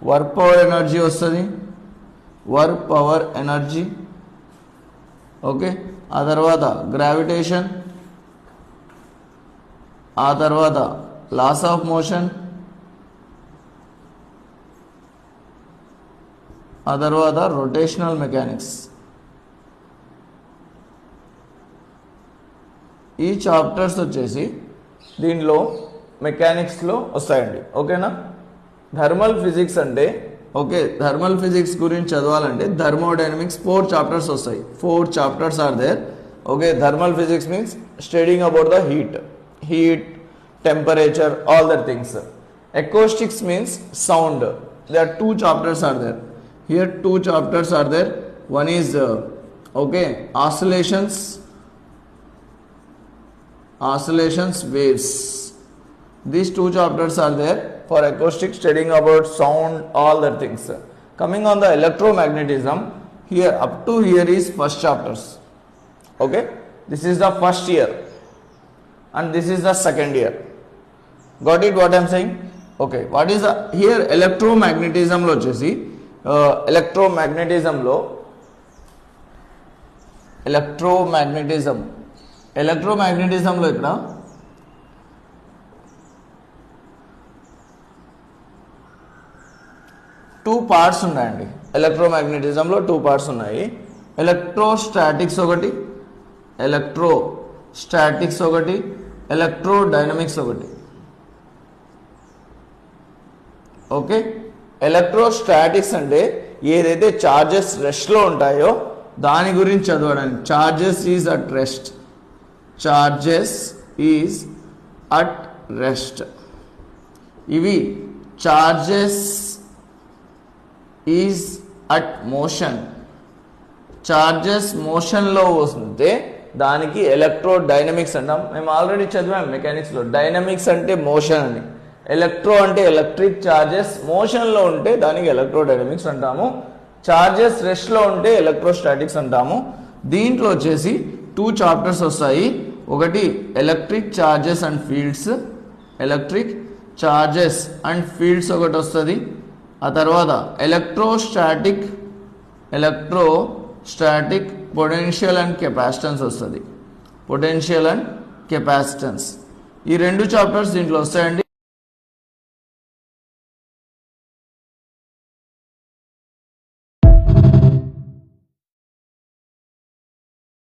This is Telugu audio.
వర్క్ పవర్ ఎనర్జీ వస్తుంది, వర్క్ పవర్ ఎనర్జీ. ఓకే, ఆ తర్వాత గ్రావిటేషన్, ఆ తర్వాత లాస్ ఆఫ్ మోషన్, ఆ తర్వాత రొటేషనల్ మెకానిక్స్. ఈ చాప్టర్స్ వచ్చేసి దీనిలో మెకానిక్స్లో వస్తాయండి. ఓకేనా, థర్మల్ ఫిజిక్స్ అంటే థర్మల్ ఫిజిక్స్ గురించి చదవాలంటే థర్మోడైనమిక్స్ 4 చాప్టర్స్ వస్తాయి. 4 chapters are there. Okay, thermal physics means studying about the heat, temperature, all that things. Acoustics means sound. There are 2 chapters are there. Here 2 chapters are there. One is oscillations, waves. These 2 chapters are there for acoustic, studying about sound, all that things. Coming on the electromagnetism, here up to here is first chapters. Okay, this is the first year and this is the second year. Got it what I am saying? Okay, what is the here electromagnetism lo chesi electromagnetism lo ikkada 2 parts ఉన్నాయండి. ఎలక్ట్రోమాగ్నెటిజంలో 2 పార్ట్స్ ఉన్నాయి. ఎలక్ట్రోస్టాటిక్స్ ఒకటి, ఎలక్ట్రోడైనమిక్స్ ఒకటి. ఓకే, ఎలక్ట్రోస్టాటిక్స్ అంటే ఏదైతే చార్జెస్ రెస్ట్లో ఉంటాయో దాని గురించి చదవడానికి. Charges is at rest. ఇవి charges is at motion. Charges మోషన్లో వస్తే దానికి ఎలక్ట్రోడైనమిక్స్ అంటాం. మేము ఆల్రెడీ చదివాం మెకానిక్స్లో. డైనమిక్స్ అంటే మోషన్ అని, ఎలక్ట్రో అంటే ఎలక్ట్రిక్, చార్జెస్ మోషన్లో ఉంటే దానికి ఎలక్ట్రోడైనమిక్స్ అంటాము. చార్జెస్ రెస్ట్లో ఉంటే ఎలక్ట్రోస్టాటిక్స్ అంటాము. దీంట్లో వచ్చేసి 2 చాప్టర్స్ వస్తాయి. ఒకటి ఎలక్ట్రిక్ చార్జెస్ అండ్ ఫీల్డ్స్ ఒకటి వస్తుంది. ఆ తర్వాత ఎలక్ట్రోస్టాటిక్ పొటెన్షియల్ అండ్ కెపాసిటెన్స్ వస్తుంది. ఈ 2 చాప్టర్స్ దీంట్లో వస్తాయండి.